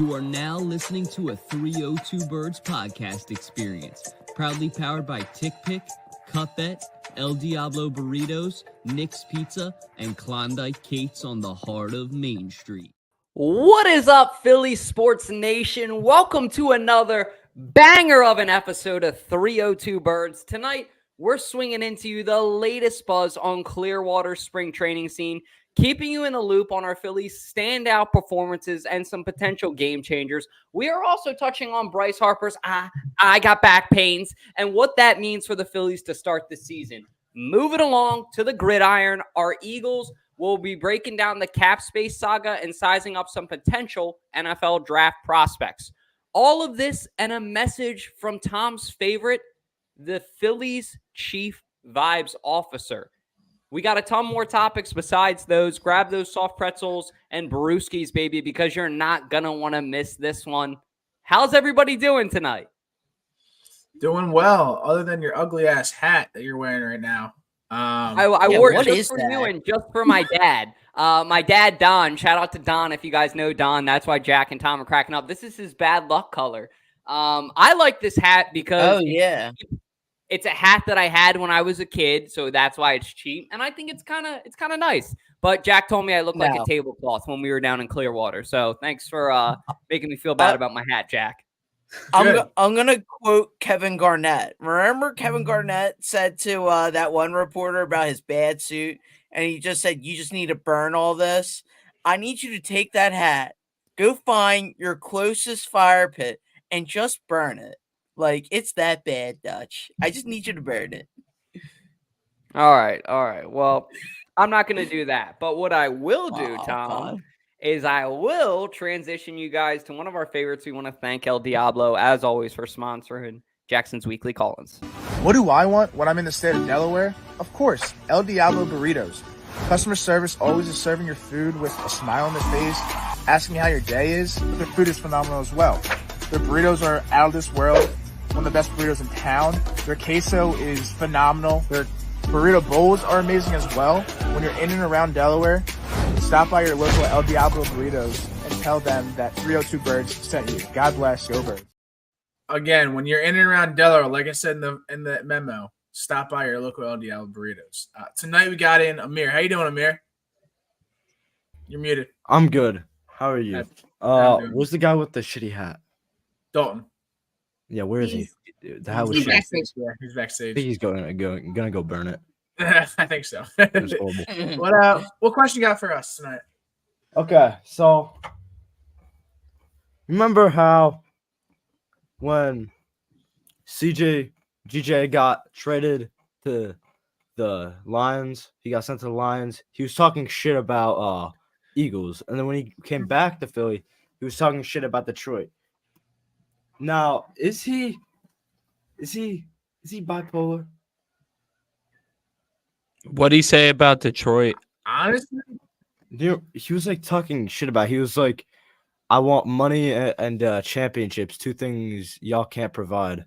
You are now listening to a 302 Birds podcast experience, proudly powered by Tick Pick, Cutbet, El Diablo Burritos, Nick's Pizza, and Klondike Kate's on the heart of Main Street. What is up, Philly Sports Nation? Welcome to another banger of an episode of 302 Birds. Tonight, we're swinging into you the latest buzz on Clearwater spring training scene, keeping you in the loop on our Phillies' standout performances and some potential game changers. We are also touching on Bryce Harper's I got back pains and what that means for the Phillies to start the season. Moving along to the gridiron, our Eagles will be breaking down the cap space saga and sizing up some potential NFL draft prospects. All of this and a message from Tom's favorite, the Phillies chief vibes officer. We got a ton more topics besides those. Grab those soft pretzels and brewskis, baby, because you're not going to want to miss this one. How's everybody doing tonight? Doing well, other than your ugly ass hat that you're wearing right now. I wore it just for you and just for my dad. My dad, Don. Shout out to Don if you guys know Don. That's why Jack and Tom are cracking up. This is his bad luck color. I like this hat because it's a hat that I had when I was a kid, so that's why it's cheap. And I think it's kind of nice. But Jack told me I look like a tablecloth when we were down in Clearwater. So thanks for making me feel bad about my hat, Jack. I'm going to quote Kevin Garnett. Remember Kevin Garnett said to that one reporter about his bad suit, and he just said, you just need to burn all this? I need you to take that hat, go find your closest fire pit, and just burn it. Like, it's that bad, Dutch. I just need you to burn it. All right. Well, I'm not going to do that. But what I will do, Tom, is I will transition you guys to one of our favorites. We want to thank El Diablo, as always, for sponsoring Jackson's Weekly Call-ins. What do I want when I'm in the state of Delaware? Of course, El Diablo Burritos. Customer service always is serving your food with a smile on their face, asking how your day is, but their food is phenomenal as well. Their burritos are out of this world, one of the best burritos in town. Their queso is phenomenal. Their burrito bowls are amazing as well. When you're in and around Delaware, stop by your local El Diablo Burritos and tell them that 302 Birds sent you. God bless, go Birds. Again, when you're in and around Delaware, like I said in the memo, stop by your local El Diablo Burritos. Tonight we got in Amir. How you doing, Amir? You're muted. I'm good. How are you? Where's the guy with the shitty hat? Dalton. Yeah, where is he? The hat was He's shitty. backstage. Yeah, he's backstage. I think he's gonna go burn it. I think so. It was horrible. What question you got for us tonight? Okay, so remember how when GJ got traded to the Lions, he got sent to the Lions, he was talking shit about Eagles. And then when he came back to Philly, he was talking shit about Detroit. Now, is he bipolar? What'd he say about Detroit? Honestly, he was like talking shit about. He was like, "I want money and championships, two things y'all can't provide."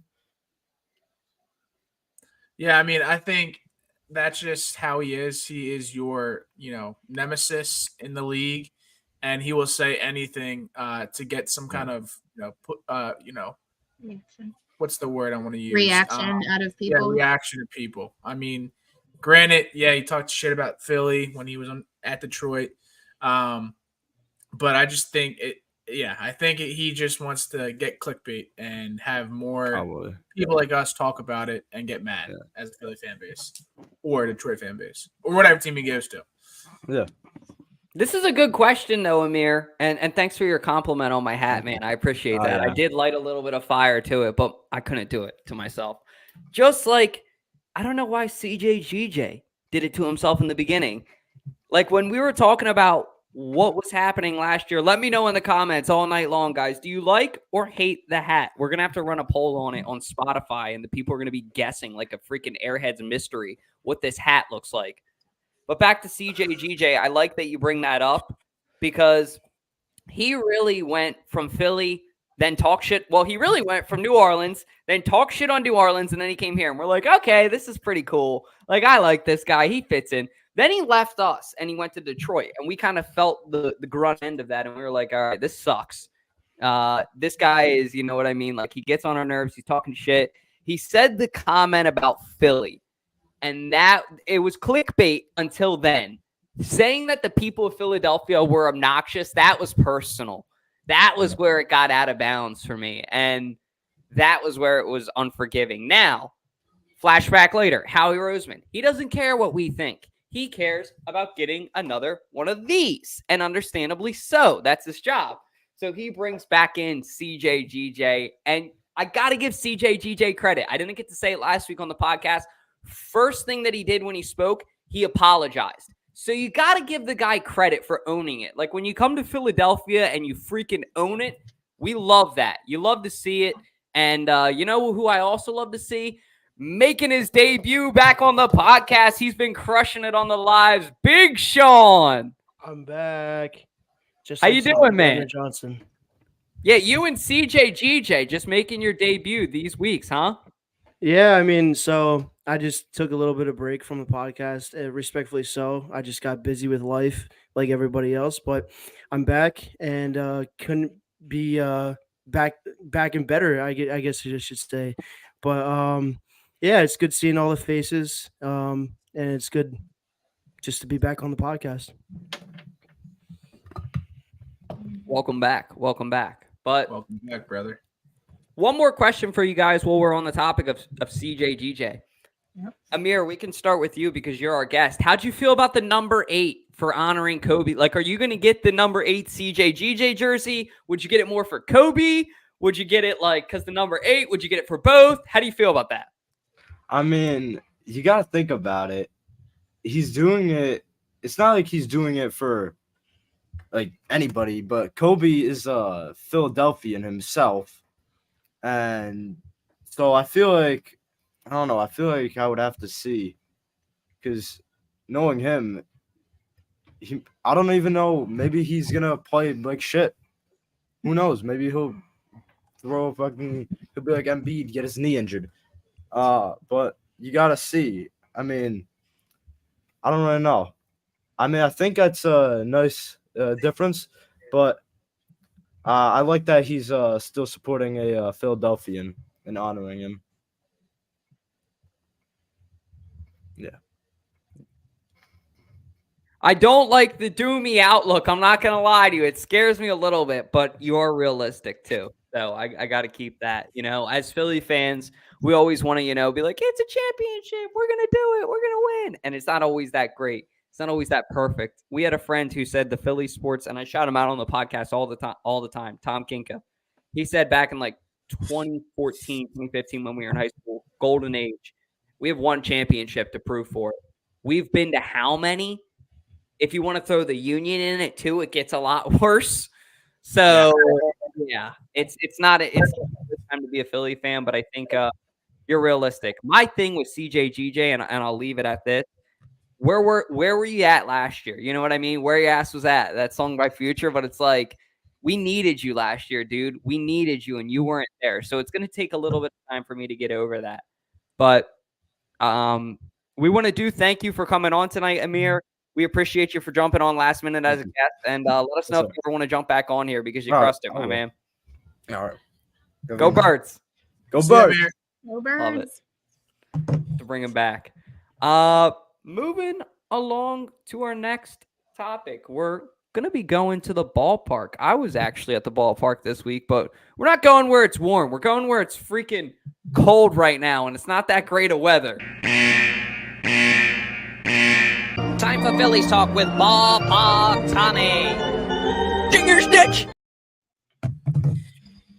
Yeah, I mean, I think that's just how he is. He is your, nemesis in the league, and he will say anything to get some kind of, what's the word I want to use? Reaction out of people. Yeah, reaction to people. I mean, granted, he talked shit about Philly when he was at Detroit, but I just think he just wants to get clickbait and have more people like us talk about it and get mad as a Philly fan base or a Detroit fan base or whatever team he goes to. Yeah. This is a good question, though, Amir, and thanks for your compliment on my hat, man. I appreciate that. Yeah. I did light a little bit of fire to it, but I couldn't do it to myself. Just like, I don't know why CJGJ did it to himself in the beginning. Like, when we were talking about what was happening last year, let me know in the comments all night long, guys. Do you like or hate the hat? We're going to have to run a poll on it on Spotify, and the people are going to be guessing like a freaking Airheads mystery what this hat looks like. But back to CJGJ, I like that you bring that up because he really went from Philly, then talk shit. Well, he really went from New Orleans, then talk shit on New Orleans, and then he came here. And we're like, okay, this is pretty cool. Like, I like this guy. He fits in. Then he left us, and he went to Detroit. And we kind of felt the grunt end of that, and we were like, all right, this sucks. This guy is, you know what I mean? Like, he gets on our nerves. He's talking shit. He said the comment about Philly, and that it was clickbait until then. Saying that the people of Philadelphia were obnoxious, that was personal. That was where it got out of bounds for me. And that was where it was unforgiving. Now, flashback later, Howie Roseman. He doesn't care what we think. He cares about getting another one of these. And understandably so. That's his job. So he brings back in CJGJ. And I got to give CJGJ credit. I didn't get to say it last week on the podcast. First thing that he did when he spoke, he apologized. So you got to give the guy credit for owning it. Like, when you come to Philadelphia and you freaking own it, we love that. You love to see it. And you know who I also love to see? Making his debut back on the podcast. He's been crushing it on the lives. Big Sean. I'm back. Just How you doing, man? Johnson. Yeah, you and CJGJ just making your debut these weeks, huh? Yeah, I mean, so I just took a little bit of break from the podcast, respectfully so. I just got busy with life like everybody else, but I'm back and couldn't be back and better, I guess I should say. But yeah, it's good seeing all the faces, and it's good just to be back on the podcast. Welcome back. Welcome back. But Welcome back, brother. one more question for you guys while we're on the topic of CJGJ. Yep. Amir, we can start with you because you're our guest. How'd you feel about the number 8 for honoring Kobe? Like, are you going to get the number 8 CJGJ jersey? Would you get it more for Kobe? Would you get it like because the number 8? Would you get it for both? How do you feel about that? I mean, you got to think about it. He's doing it. It's not like he's doing it for like anybody, but Kobe is a Philadelphian himself. And so I feel like, I don't know, I feel like I would have to see, because knowing him, I don't even know, maybe he's going to play like shit. Who knows? Maybe he'll he'll be like Embiid, get his knee injured. But you got to see. I mean, I don't really know. I mean, I think that's a nice difference, but I like that he's still supporting a Philadelphian and honoring him. Yeah. I don't like the doomy outlook. I'm not going to lie to you. It scares me a little bit, but you're realistic too. So I got to keep that, as Philly fans, we always want to, be like, it's a championship. We're going to do it. We're going to win. And it's not always that great. It's not always that perfect. We had a friend who said the Philly sports, and I shout him out on the podcast all the time, Tom Kinka. He said back in like 2014, 2015, when we were in high school, golden age, we have one championship to prove for it. We've been to how many? If you want to throw the Union in it too, it gets a lot worse. So yeah, it's not a good time to be a Philly fan, but I think you're realistic. My thing with CJGJ, and I'll leave it at this. Where were you at last year? You know what I mean? Where your ass was at. That song by Future, but it's like, we needed you last year, dude. We needed you, and you weren't there. So it's going to take a little bit of time for me to get over that. But we want to thank you for coming on tonight, Amir. We appreciate you for jumping on last minute as a guest, and let us know if you ever want to jump back on here because you crushed it, my man. All right. Go Birds. Go Birds. Go Birds. Love it. To bring him back. Moving along to our next topic. We're going to be going to the ballpark. I was actually at the ballpark this week, but we're not going where it's warm. We're going where it's freaking cold right now, and it's not that great of weather. Time for Phillies talk with Ballpark Tommy. Finger stitch.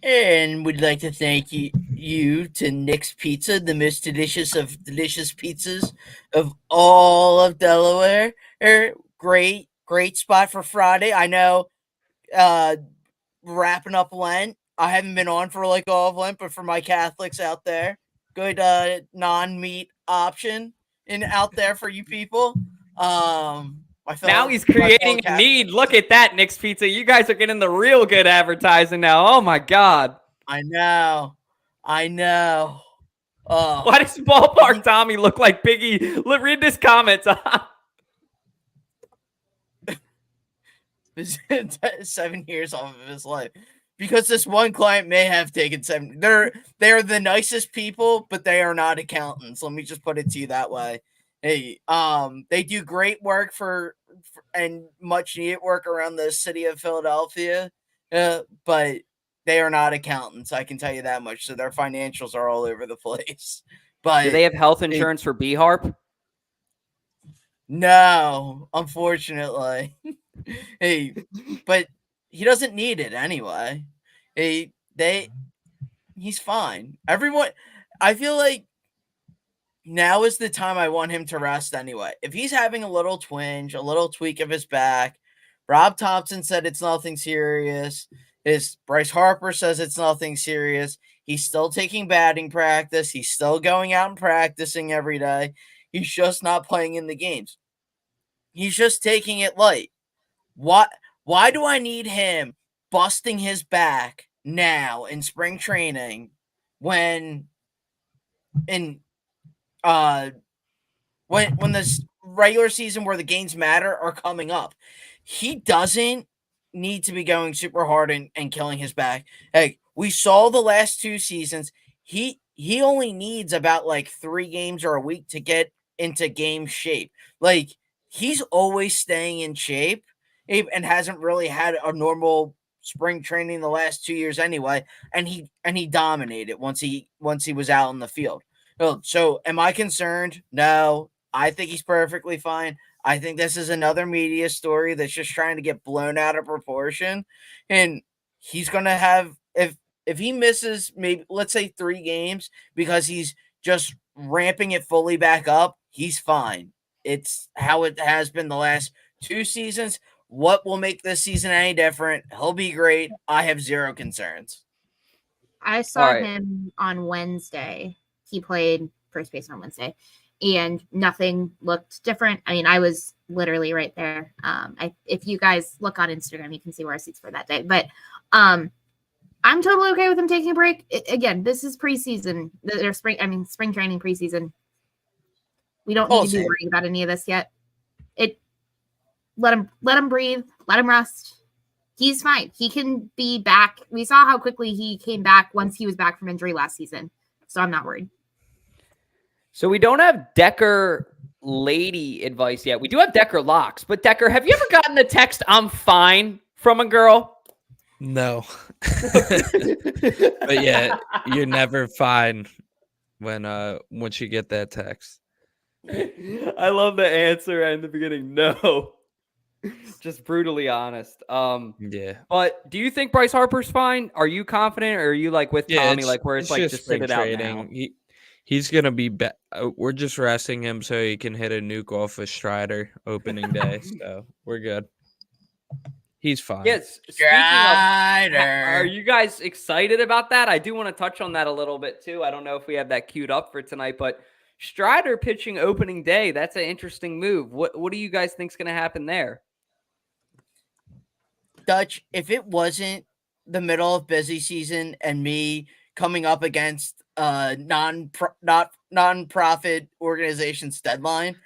And we'd like to thank you to Nick's Pizza, the most delicious of delicious pizzas of all of Delaware. Great spot for Friday. I know wrapping up Lent. I haven't been on for like all of Lent, but for my Catholics out there, good non-meat option out there for you people. Now he's creating a need. Look at that, Nick's Pizza. You guys are getting the real good advertising now. Oh my God. I know. Why does Ballpark Tommy look like Biggie? Read this comment. 7 years off of his life. because this one client may have taken 7. They're the nicest people, but they are not accountants. Let me just put it to you that way. Hey, they do great work for and much needed work around the city of Philadelphia, but they are not accountants. I can tell you that much. So their financials are all over the place. But Do they have health insurance for B-Harp? No, unfortunately. Hey, but he doesn't need it anyway. He's fine. Everyone, I feel like now is the time I want him to rest anyway. If he's having a little twinge, a little tweak of his back, Rob Thompson said it's nothing serious. Bryce Harper says it's nothing serious. He's still taking batting practice. He's still going out and practicing every day. He's just not playing in the games. He's just taking it light. Why do I need him busting his back now in spring training when this regular season where the games matter are coming up? He doesn't need to be going super hard and killing his back. Hey, we saw the last 2 seasons. He only needs about like 3 games or a week to get into game shape. Like, he's always staying in shape and hasn't really had a normal spring training the last 2 years anyway. And he dominated once he was out in the field. So am I concerned? No, I think he's perfectly fine. I think this is another media story that's just trying to get blown out of proportion. And he's going to have, if he misses maybe, let's say 3 games because he's just ramping it fully back up, he's fine. It's how it has been the last 2 seasons. What will make this season any different? He'll be great. I have 0 concerns. I saw him on Wednesday. He played first base on Wednesday, and nothing looked different. I mean, I was literally right there. If you guys look on Instagram, you can see where our seats were that day. But I'm totally okay with him taking a break. Again, this is preseason. Spring training preseason. We don't need to be worrying about any of this yet. Let him breathe. Let him rest. He's fine. He can be back. We saw how quickly he came back once he was back from injury last season. So I'm not worried. So we don't have Decker lady advice yet. We do have Decker locks. But Decker, have you ever gotten a text, "I'm fine," from a girl? No. But yeah, you're never fine when once you get that text. I love the answer in the beginning. No. Just brutally honest. Yeah. But do you think Bryce Harper's fine? Are you confident, or are you like with Tommy, like where it's like just sit it out now? He's gonna be. We're just resting him so he can hit a nuke off of Strider opening day. So we're good. He's fine. Yes. Strider. Are you guys excited about that? I do want to touch on that a little bit too. I don't know if we have that queued up for tonight, but Strider pitching opening day. That's an interesting move. What do you guys think is going to happen there? Dutch, if it wasn't the middle of busy season and me coming up against non-profit organization's deadline,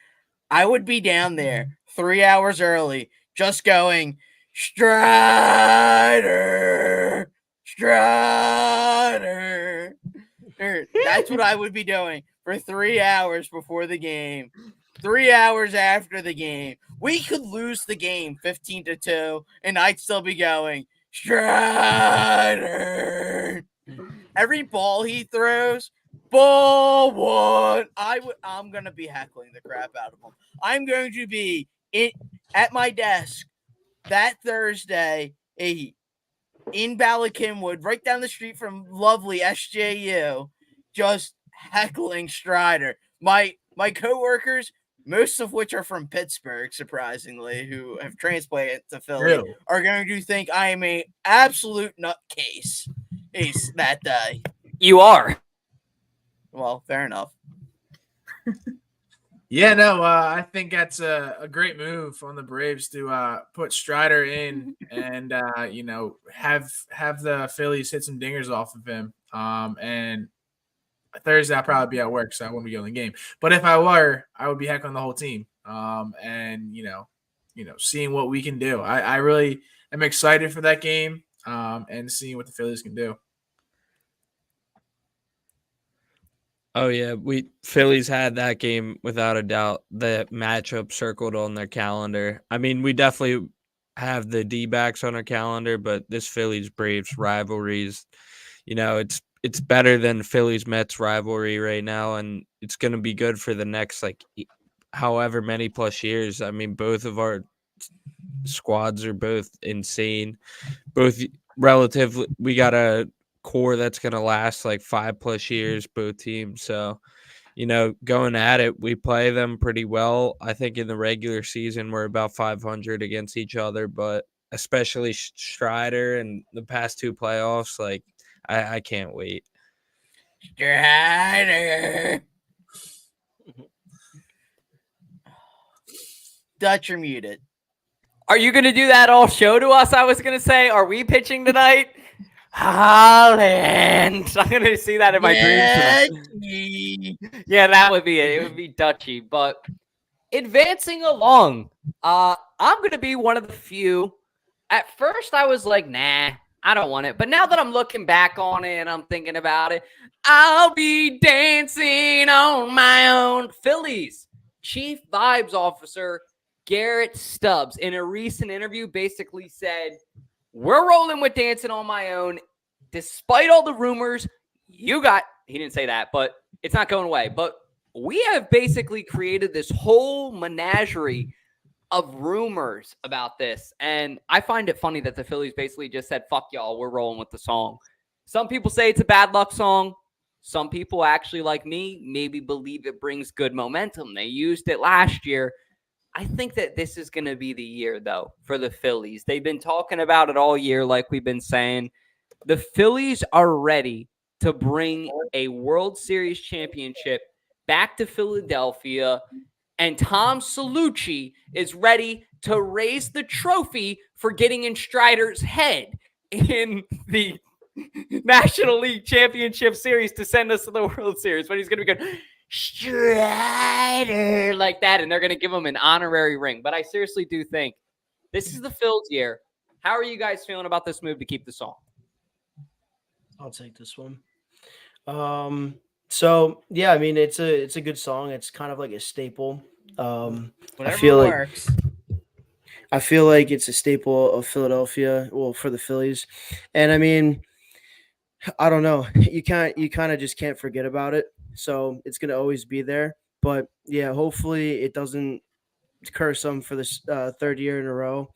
I would be down there 3 hours early just going, Strider. That's what I would be doing for 3 hours before the game. 3 hours after the game. We could lose the game 15-2, and I'd still be going, Strider. Every ball he throws, ball one. I'm gonna be heckling the crap out of him. I'm going to be at my desk that Thursday, in Bala Cynwyd, right down the street from lovely SJU, just heckling Strider. My coworkers, most of which are from Pittsburgh, surprisingly, who have transplanted to Philly, are going to think I am an absolute nutcase that day. You are. Well, fair enough. Yeah, no, I think that's a great move on the Braves to put Strider in and have the Phillies hit some dingers off of him. And Thursday I'll probably be at work, so I won't be going to the game. But if I were, I would be heckling the whole team. And seeing what we can do. I really am excited for that game. and seeing what the Phillies can do. Oh yeah, Phillies had that game without a doubt. The matchup circled on their calendar. I mean, we definitely have the D-backs on our calendar, but this Phillies Braves rivalries, it's better than Phillies Mets rivalry right now, and it's going to be good for the next however many plus years. I mean, both of our squads are both insane. Both relatively, we got a core that's going to last 5+ years, both teams. So, going at it, we play them pretty well. I think in the regular season, we're about 500 against each other, but especially Strider and the past 2 playoffs, I can't wait. Strider. Dutch, you're muted. Are you going to do that all show to us? I was going to say, are we pitching tonight? Holland. I'm going to see that in my dreams. Yeah, that would be it. It would be Dutchy. But advancing along, I'm going to be one of the few. At first, I was like, nah, I don't want it. But now that I'm looking back on it and I'm thinking about it, I'll be dancing on my own. Phillies Chief Vibes Officer Garrett Stubbs, in a recent interview, basically said, we're rolling with dancing on my own. Despite all the rumors, he didn't say that, but it's not going away. But we have basically created this whole menagerie of rumors about this. And I find it funny that the Phillies basically just said, fuck y'all, we're rolling with the song. Some people say it's a bad luck song. Some people actually, like me, maybe believe it brings good momentum. They used it last year. I think that this is going to be the year, though, for the Phillies. They've been talking about it all year, like we've been saying. The Phillies are ready to bring a World Series championship back to Philadelphia, and Tom Salucci is ready to raise the trophy for getting in Strider's head in the National League Championship Series to send us to the World Series. But he's going to be good. Strider, like that, and they're going to give him an honorary ring. But I seriously do think this is the Phil's year. How are you guys feeling about this move to keep the song? I'll take this one. So yeah, I mean it's a good song. It's kind of like a staple. I feel like it's a staple of Philadelphia, well, for the Phillies. And I mean, I don't know. You kind of just can't forget about it. So it's going to always be there. But yeah, hopefully it doesn't curse them for this 3rd year in a row.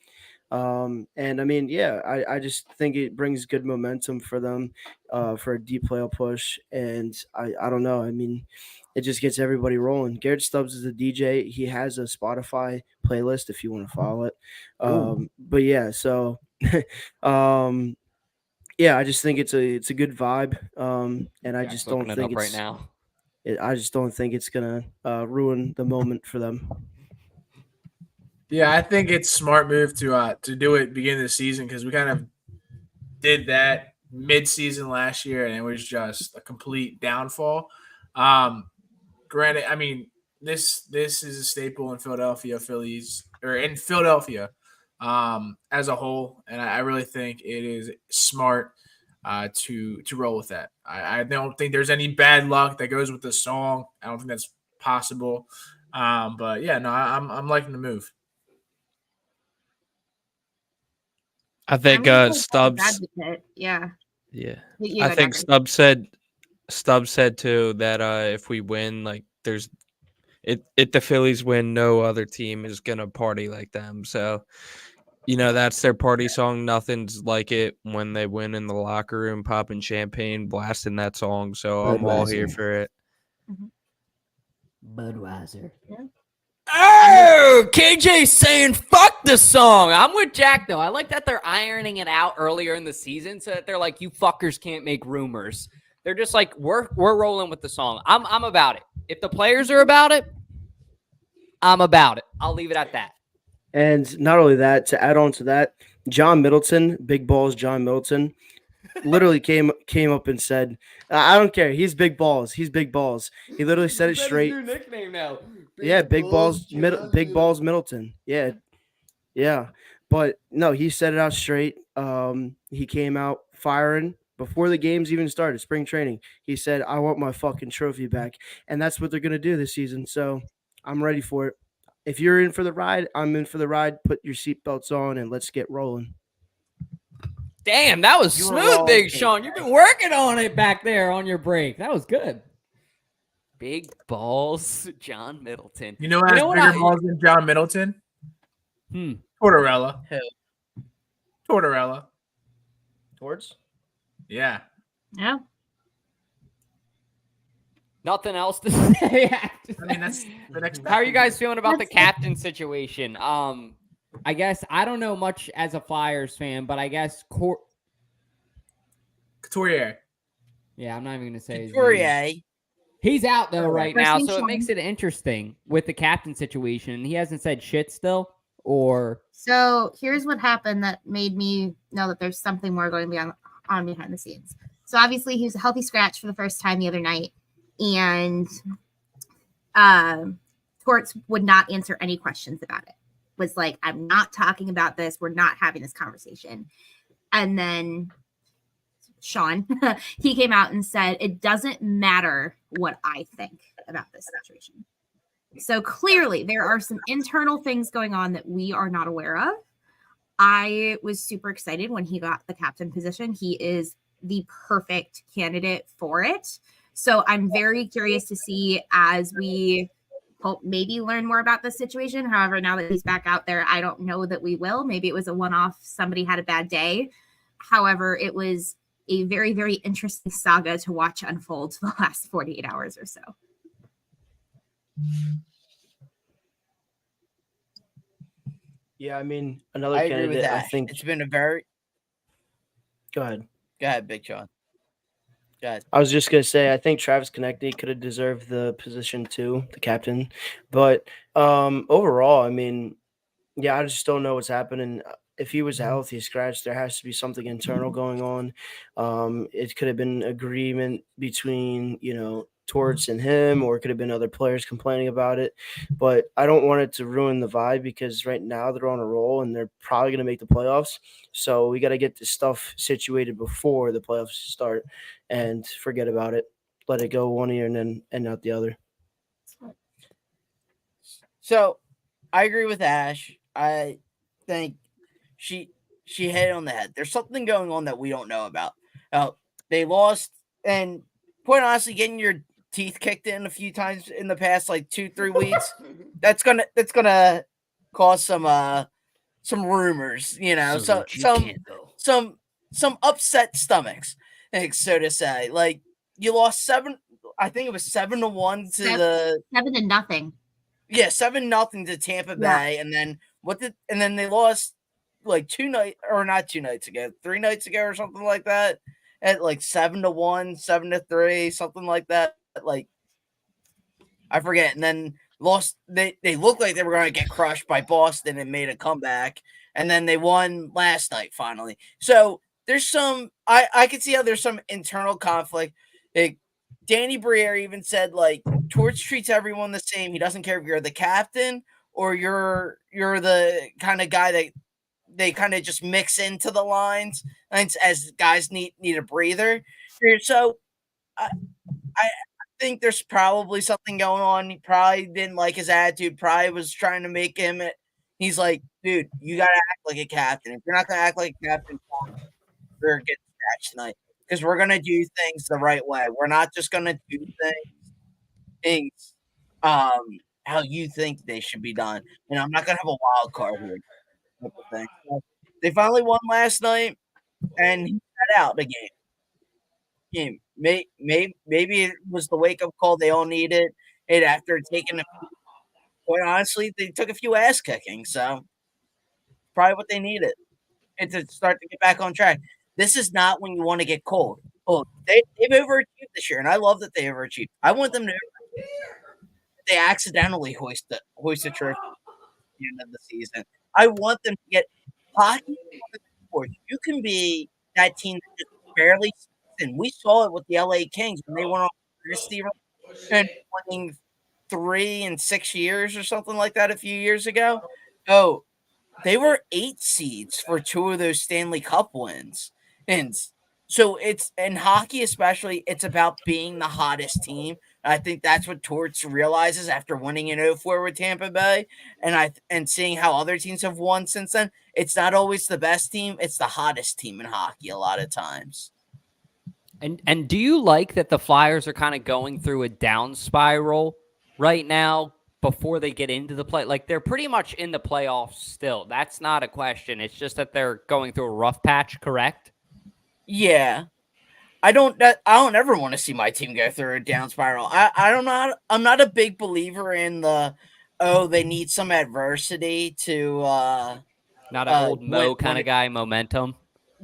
And I mean, yeah, I just think it brings good momentum for them for a deep playoff push. And I don't know. I mean, it just gets everybody rolling. Garrett Stubbs is a DJ. He has a Spotify playlist if you want to follow it. But yeah, so yeah, I just think it's a good vibe. And I just don't think it's right now. I just don't think it's gonna ruin the moment for them. Yeah, I think it's a smart move to do it beginning of the season, because we kind of did that mid-season last year and it was just a complete downfall. Granted, I mean, this is a staple in Philadelphia Phillies, or in Philadelphia as a whole, and I really think it is smart to roll with that. I don't think there's any bad luck that goes with the song. I don't think that's possible. But yeah, no, I'm liking the move. I think Stubbs. Yeah. I think Stubbs said too that if we win, if the Phillies win, no other team is gonna party like them. So, that's their party song. Nothing's like it when they win in the locker room, popping champagne, blasting that song. So I'm all here for it. Budweiser. Yeah. Oh, KJ saying fuck the song. I'm with Jack though. I like that they're ironing it out earlier in the season so that they're like, you fuckers can't make rumors. They're just like, we're rolling with the song. I'm about it. If the players are about it, I'm about it. I'll leave it at that. And not only that, to add on to that, John Middleton, Big Balls John Middleton, literally came up and said, I don't care. He's big balls. He's big balls. He literally said it straight. That's your nickname now. Big Balls Middleton. Yeah. But no, he said it out straight. He came out firing before the games even started, spring training. He said, I want my fucking trophy back. And that's what they're going to do this season. So I'm ready for it. If you're in for the ride, I'm in for the ride. Put your seatbelts on and let's get rolling. Damn, that was You were smooth, wrong, Big Kate. Sean. You've been working on it back there on your break. That was good. Big balls, John Middleton. You know who has bigger balls than John Middleton? Tortorella. Who? Tortorella. Towards? Yeah. Yeah. Nothing else to say. I mean, that's the next. How are you guys feeling about the captain situation? I guess I don't know much as a Flyers fan, but I guess Couturier. Yeah, I'm not even gonna say his name. Couturier. He's out though right now, so it Sean. makes it interesting with the captain situation. He hasn't said shit still, or So here's what happened that made me know that there's something more going on behind the scenes. So obviously he was a healthy scratch for the first time the other night, and Torts would not answer any questions about it. Was like, I'm not talking about this. We're not having this conversation. And then Sean, he came out and said, it doesn't matter what I think about this situation. So clearly there are some internal things going on that we are not aware of. I was super excited when he got the captain position. He is the perfect candidate for it. So I'm very curious to see as we hope maybe learn more about this situation. However, now that he's back out there, I don't know that we will. Maybe it was a one-off. Somebody had a bad day. However, it was a very, very interesting saga to watch unfold the last 48 hours or so. Yeah, I mean, another I agree candidate, with that. I think. It's been a very. Go ahead. Go ahead, Big Sean. Go ahead. I was just going to say, I think Travis Konechny could have deserved the position too, the captain. But overall, I mean, yeah, I just don't know what's happening. If he was a healthy scratch, there has to be something internal going on. It could have been agreement between, Torts and him, or it could have been other players complaining about it. But I don't want it to ruin the vibe because right now they're on a roll and they're probably going to make the playoffs. So we got to get this stuff situated before the playoffs start and forget about it. Let it go one year and not the other. So I agree with Ash. I think she hit it on the head. There's something going on that we don't know about. They lost, and quite honestly, getting your teeth kicked in a few times in the past, like 2-3 weeks, that's gonna cause some rumors, some upset stomachs, so to say. Like you lost 7, I think it was 7-1 to the 7-0. Yeah, 7-0 to Tampa Bay, and then they lost like 3 nights ago or something like that, at like 7-1, 7-3, something like that. Like I forget, and then lost. They looked like they were going to get crushed by Boston and made a comeback, and then they won last night finally. So there's some. I can see how there's some internal conflict. Like, Danny Briere even said, like, Torch treats everyone the same. He doesn't care if you're the captain or you're the kind of guy that they kind of just mix into the lines as guys need a breather. So I think there's probably something going on. He probably didn't like his attitude. Probably was trying to make him. He's like, dude, you got to act like a captain. If you're not going to act like a captain, we're getting scratched tonight. Because we're going to do things the right way. We're not just going to do things how you think they should be done. And I'm not going to have a wild card here. So they finally won last night, and he got out the game. Maybe it was the wake-up call they all needed it after taking quite honestly, they took a few ass kicking. So probably what they needed and to start to get back on track. This is not when you want to get cold. Oh, they've overachieved this year, and I love that they overachieved. I want them to they accidentally hoist a trophy at the end of the season. I want them to get hockey. You can be that team that just barely sneaks in. We saw it with the LA Kings when they went on receiver and winning 3 in 6 years or something like that a few years ago. Oh, they were 8 seeds for 2 of those Stanley Cup wins. And so it's in hockey, especially, it's about being the hottest team. I think that's what Torts realizes after winning in 04 with Tampa Bay, and seeing how other teams have won since then. It's not always the best team; it's the hottest team in hockey a lot of times. And do you like that the Flyers are kind of going through a down spiral right now before they get into the play? Like, they're pretty much in the playoffs still. That's not a question. It's just that they're going through a rough patch, correct? Yeah. I don't ever want to see my team go through a down spiral. I'm not a big believer in they need some adversity to Not an old Mo kind of guy, momentum.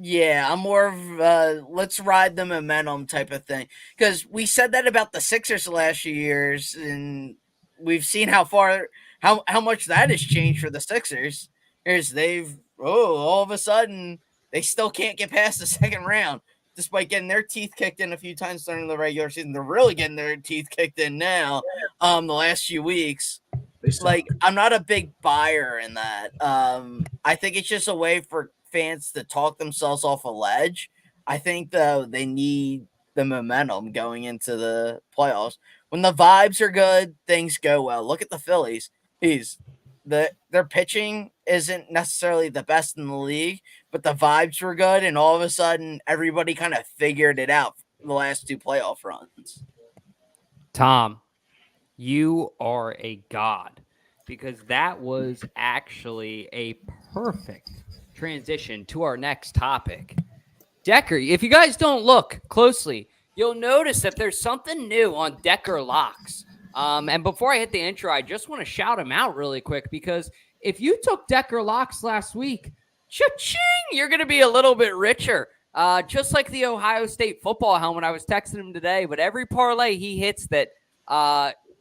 Yeah, I'm more of let's ride the momentum type of thing. Because we said that about the Sixers the last few years, and we've seen how much that has changed for the Sixers. All of a sudden they still can't get past the second round, despite getting their teeth kicked in a few times during the regular season. They're really getting their teeth kicked in now, the last few weeks. Like, I'm not a big buyer in that. I think it's just a way for fans to talk themselves off a ledge. I think, though, they need the momentum going into the playoffs. When the vibes are good, things go well. Look at the Phillies. Their pitching isn't necessarily the best in the league, but the vibes were good, and all of a sudden, everybody kind of figured it out for the last 2 playoff runs. Tom, you are a god, because that was actually a perfect transition to our next topic. Decker, if you guys don't look closely, you'll notice that there's something new on Decker Locks. And before I hit the intro, I just want to shout him out really quick, because if you took Decker Locks last week, cha-ching, you're going to be a little bit richer. Just like the Ohio State football helmet, I was texting him today, but every parlay he hits that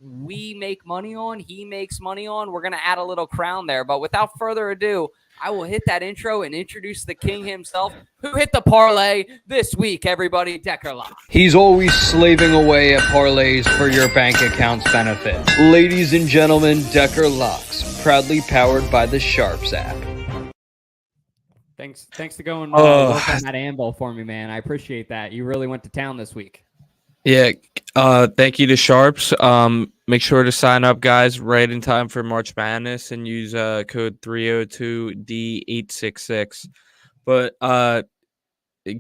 we make money on, he makes money on, we're going to add a little crown there. But without further ado, I will hit that intro and introduce the king himself, who hit the parlay this week, everybody. Decker Locks. He's always slaving away at parlays for your bank account's benefit. Ladies and gentlemen, Decker Locks, proudly powered by the Sharps app. Thanks to going work on that anvil for me, man. I appreciate that. You really went to town this week. Yeah, thank you to Sharps. Make sure to sign up, guys, right in time for March Madness and use code 302D866. But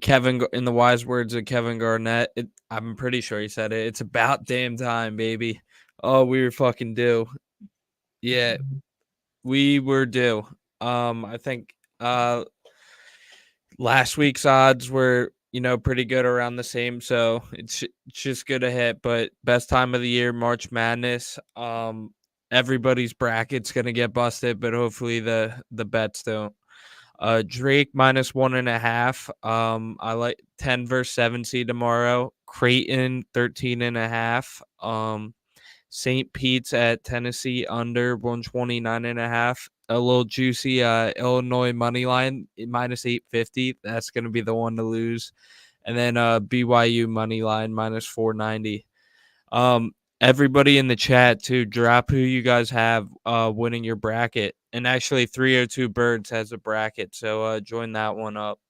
Kevin, in the wise words of Kevin Garnett, I'm pretty sure he said it. It's about damn time, baby. Oh, we were fucking due. Yeah, we were due. I think last week's odds were, pretty good, around the same. So it's just good to hit. But best time of the year, March Madness. Everybody's bracket's gonna get busted, but hopefully the bets don't. Drake -1.5. I like 10 versus 7 seed tomorrow. Creighton 13.5. St. Pete's at Tennessee under 129.5. A little juicy Illinois money line -850. That's going to be the one to lose. And then BYU money line -490. Everybody in the chat too, drop who you guys have winning your bracket. And actually 302 Birds has a bracket, so join that one up.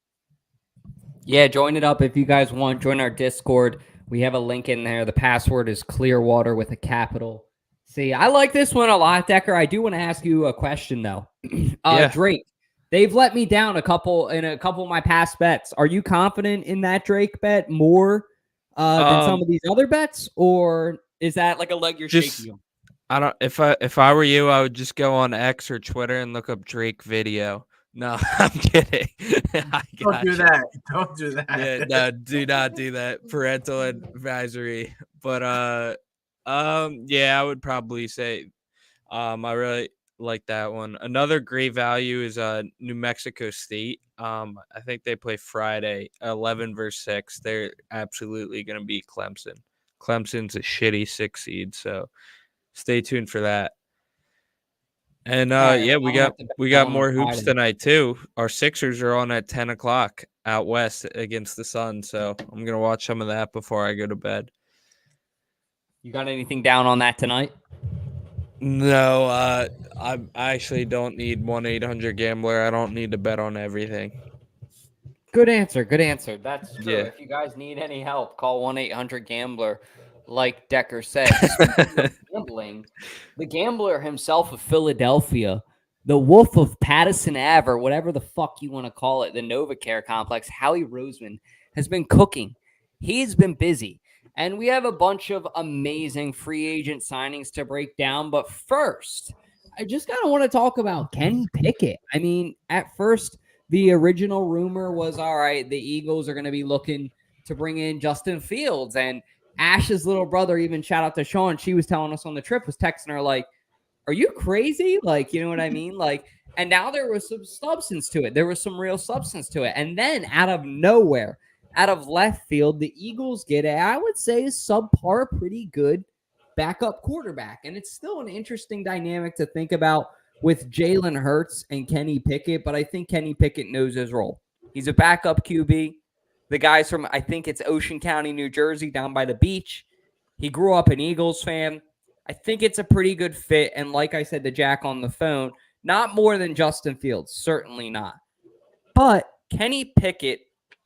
Yeah, join it up if you guys want. Join our Discord. We have a link in there. The password is Clearwater with a capital C. I like this one a lot, Decker. I do want to ask you a question, though. Drake, they've let me down a couple of my past bets. Are you confident in that Drake bet more than some of these other bets, or is that like a leg you're shaking? I don't. If I were you, I would just go on X or Twitter and look up Drake video. No, I'm kidding. Don't do that. Don't do that. Yeah, no, do not do that. Parental advisory. But yeah, I would probably say I really like that one. Another great value is New Mexico State. I think they play Friday, 11 versus 6. They're absolutely going to beat Clemson. Clemson's a shitty 6 seed, so stay tuned for that. And we got more hoops tonight too. Our Sixers are on at 10 o'clock out west against the Sun, so I'm gonna watch some of that before I go to bed. You got anything down on that tonight? No, I actually don't need 1-800-GAMBLER. I don't need to bet on everything. Good answer. Good answer. That's true. Yeah. If you guys need any help, call 1-800-GAMBLER. Like Decker said, speaking of gambling, the gambler himself of Philadelphia, the wolf of Patterson Ave, or whatever the fuck you want to call it, the NovaCare complex, Howie Roseman, has been cooking. He's been busy. And we have a bunch of amazing free agent signings to break down. But first, I just kind of want to talk about Kenny Pickett. I mean, at first, the original rumor was, all right, the Eagles are going to be looking to bring in Justin Fields. And Ash's little brother, even shout out to Sean, she was telling us on the trip, was texting her like, are you crazy? Like, you know what I mean? Like, and now there was some substance to it. There was some real substance to it. And then out of nowhere, out of left field, the Eagles get I would say, subpar, pretty good backup quarterback. And it's still an interesting dynamic to think about with Jalen Hurts and Kenny Pickett, but I think Kenny Pickett knows his role. He's a backup QB. The guy's from, I think it's Ocean County, New Jersey, down by the beach. He grew up an Eagles fan. I think it's a pretty good fit. And like I said to Jack on the phone, not more than Justin Fields, certainly not. But Kenny Pickett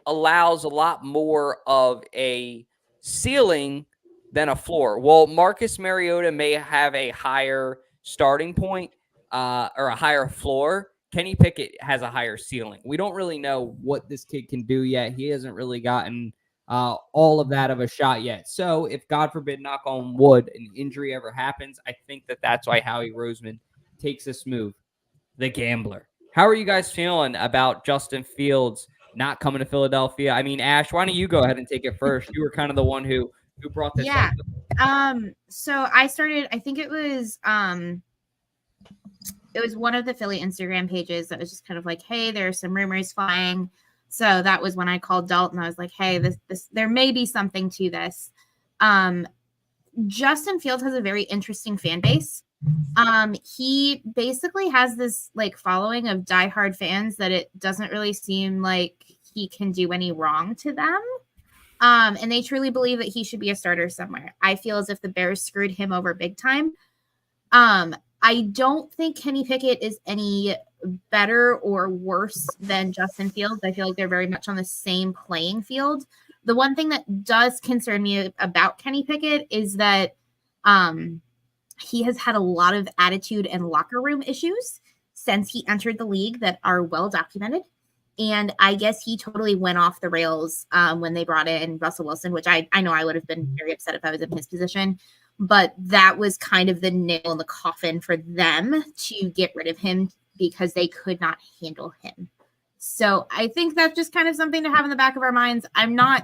allows a lot more of a ceiling than a floor. Well, Marcus Mariota may have a higher starting point or a higher floor. Kenny Pickett has a higher ceiling. We don't really know what this kid can do yet. He hasn't really gotten all of that of a shot yet. So if, God forbid, knock on wood, an injury ever happens, I think that's why Howie Roseman takes this move. The gambler. How are you guys feeling about Justin Fields not coming to Philadelphia? I mean, Ash, why don't you go ahead and take it first? You were kind of the one who brought this up. So I started, I think it was one of the Philly Instagram pages that was just kind of like, hey, there's some rumors flying. So that was when I called Dalton. I was like, hey, this there may be something to this. Justin Fields has a very interesting fan base. He basically has this like following of diehard fans that it doesn't really seem like he can do any wrong to them. And they truly believe that he should be a starter somewhere. I feel as if the Bears screwed him over big time. I don't think Kenny Pickett is any better or worse than Justin Fields. I feel like they're very much on the same playing field. The one thing that does concern me about Kenny Pickett is that he has had a lot of attitude and locker room issues since he entered the league that are well documented. And I guess he totally went off the rails when they brought in Russell Wilson, which I know I would have been very upset if I was in his position. But that was kind of the nail in the coffin for them to get rid of him because they could not handle him. So I think that's just kind of something to have in the back of our minds. I'm not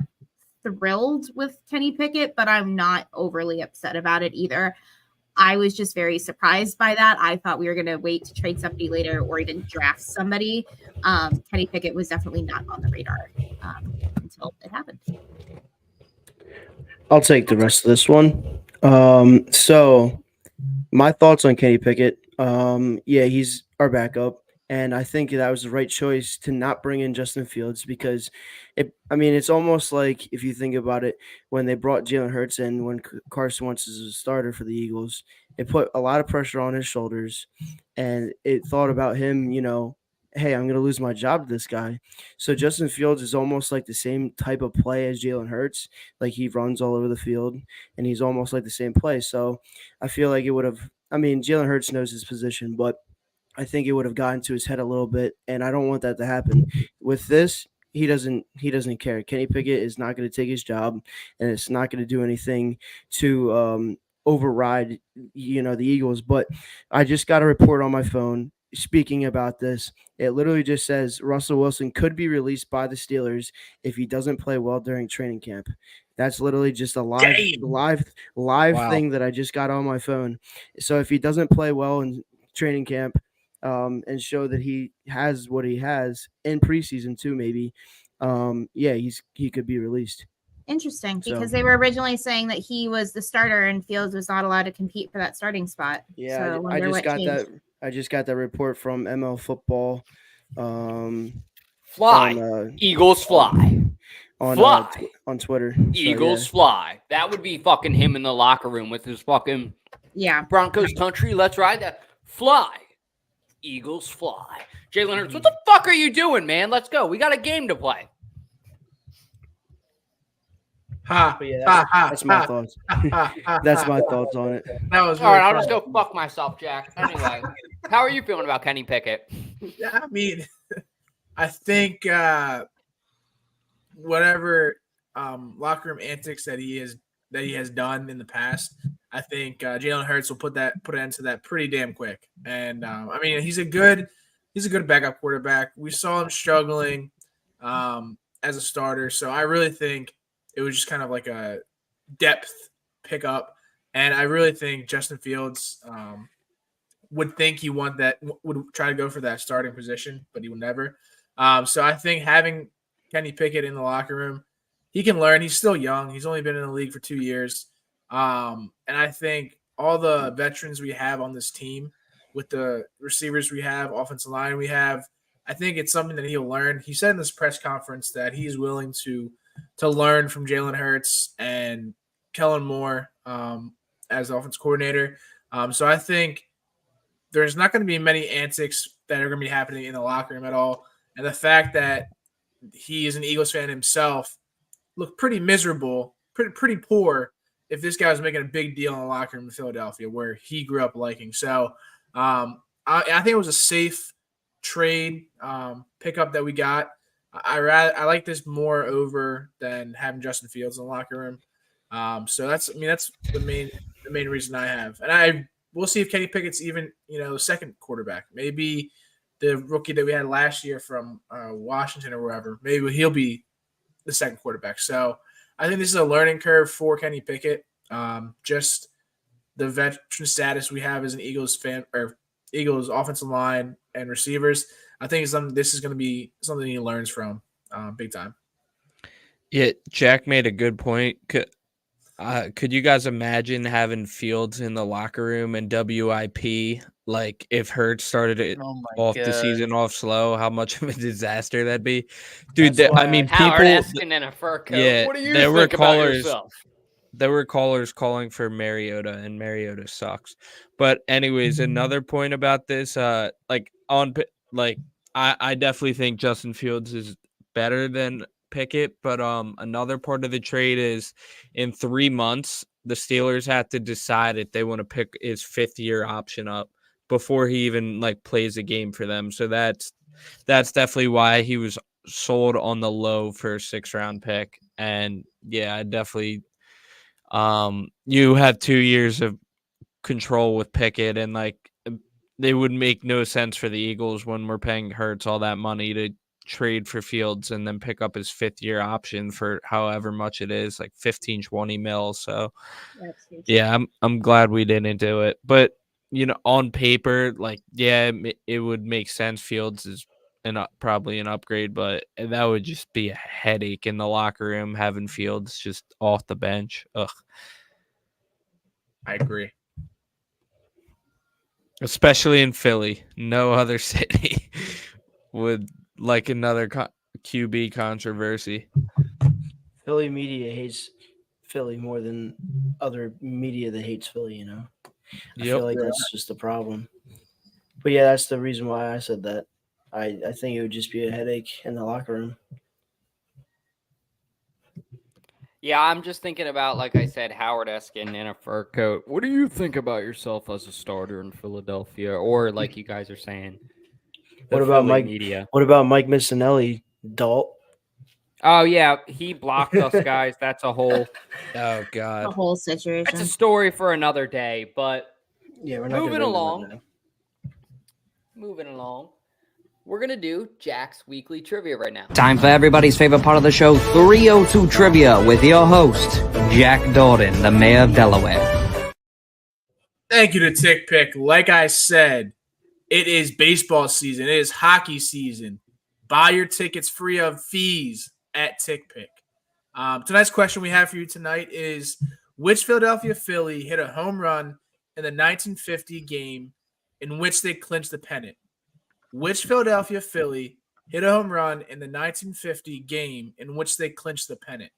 thrilled with Kenny Pickett, but I'm not overly upset about it either. I was just very surprised by that. I thought we were going to wait to trade somebody later or even draft somebody. Kenny Pickett was definitely not on the radar until it happened. I'll take the rest of this one. So my thoughts on Kenny Pickett. Yeah, he's our backup. And I think that was the right choice to not bring in Justin Fields because it's almost like if you think about it, when they brought Jalen Hurts in, when Carson Wentz is a starter for the Eagles, it put a lot of pressure on his shoulders and it thought about him, hey, I'm going to lose my job to this guy. So Justin Fields is almost like the same type of play as Jalen Hurts. Like he runs all over the field and he's almost like the same play. So I feel like it would have, Jalen Hurts knows his position, but I think it would have gotten to his head a little bit, and I don't want that to happen. With this, he doesn't care. Kenny Pickett is not going to take his job, and it's not going to do anything to override, the Eagles. But I just got a report on my phone speaking about this. It literally just says Russell Wilson could be released by the Steelers if he doesn't play well during training camp. That's literally just a live wow. thing that I just got on my phone. So if he doesn't play well in training camp, and show that he has what he has in preseason too, maybe. He could be released. Interesting, because they were originally saying that he was the starter and Fields was not allowed to compete for that starting spot. Yeah, so I just got that report from ML Football. Fly, Eagles fly. On Twitter. Eagles fly. That would be fucking him in the locker room with his fucking Yeah. Broncos country, let's ride that. Fly. Eagles fly. Jalen Hurts, what the fuck are you doing, man? Let's go. We got a game to play. But yeah, that's my thoughts. That's my thoughts on it. That was All really right, I'll fun. just go fuck myself, Jack. Anyway, how are you feeling about Kenny Pickett? Yeah, I mean, I think whatever locker room antics that he has done in the past, I think Jalen Hurts will put an end to that pretty damn quick. And I mean, he's a good backup quarterback. We saw him struggling as a starter, so I really think it was just kind of like a depth pickup. And I really think Justin Fields would think would try to go for that starting position, but he would never. So I think having Kenny Pickett in the locker room, he can learn. He's still young. He's only been in the league for 2 years. And I think all the veterans we have on this team, with the receivers we have, offensive line we have, I think it's something that he'll learn. He said in this press conference that he's willing to learn from Jalen Hurts and Kellen Moore as offense coordinator. So I think there's not going to be many antics that are going to be happening in the locker room at all. And the fact that he is an Eagles fan himself looked pretty miserable, pretty poor if this guy was making a big deal in the locker room in Philadelphia where he grew up liking. So I think it was a safe trade pickup that we got. I like this more over than having Justin Fields in the locker room. So that's the main reason I have. And we'll see if Kenny Pickett's even, second quarterback. Maybe the rookie that we had last year from Washington or wherever, maybe he'll be the second quarterback. So I think this is a learning curve for Kenny Pickett. Just the veteran status we have as an Eagles fan or Eagles offensive line and receivers. I think this is going to be something he learns from big time. Yeah, Jack made a good point. Could you guys imagine having Fields in the locker room and WIP? Like if Hurts started it the season off slow, how much of a disaster that'd be, dude. Howard People Eskin in a fur coat. Yeah, What do you there think were about callers. yourself? There were callers calling for Mariota, and Mariota sucks. But anyways, another point about this, I definitely think Justin Fields is better than Pickett. But another part of the trade is in 3 months, the Steelers have to decide if they want to pick his 5th-year option up before he even plays a game for them. So that's definitely why he was sold on the low for a 6th-round pick. And yeah, I definitely. You have 2 years of control with Pickett, and they would make no sense for the Eagles when we're paying Hurts all that money to trade for Fields and then pick up his 5th-year option for however much it is, like 15-20 mil. So yeah, I'm glad we didn't do it. But on paper, it would make sense. Fields is probably an upgrade, but that would just be a headache in the locker room having Fields just off the bench. Ugh. I agree. Especially in Philly. No other city would like another QB controversy. Philly media hates Philly more than other media that hates Philly, I feel like that's just the problem. But yeah, that's the reason why I said that. I think it would just be a headache in the locker room. Yeah, I'm just thinking about, like I said, Howard Eskin in a fur coat. What do you think about yourself as a starter in Philadelphia? Or like you guys are saying, what about Mike media? What about Mike Missinelli, Dalt? Oh yeah, he blocked us, guys. That's a whole oh god, the whole situation. That's a story for another day. But yeah, we're not moving along. We're going to do Jack's Weekly Trivia right now. Time for everybody's favorite part of the show, 302 Trivia, with your host, Jack Dordan, the mayor of Delaware. Thank you to Tick Pick. Like I said, it is baseball season. It is hockey season. Buy your tickets free of fees at Tick Pick. Tonight's question we have for you tonight is, which Philadelphia Philly hit a home run in the 1950 game in which they clinched the pennant? Which Philadelphia Philly hit a home run in the 1950 game in which they clinched the pennant?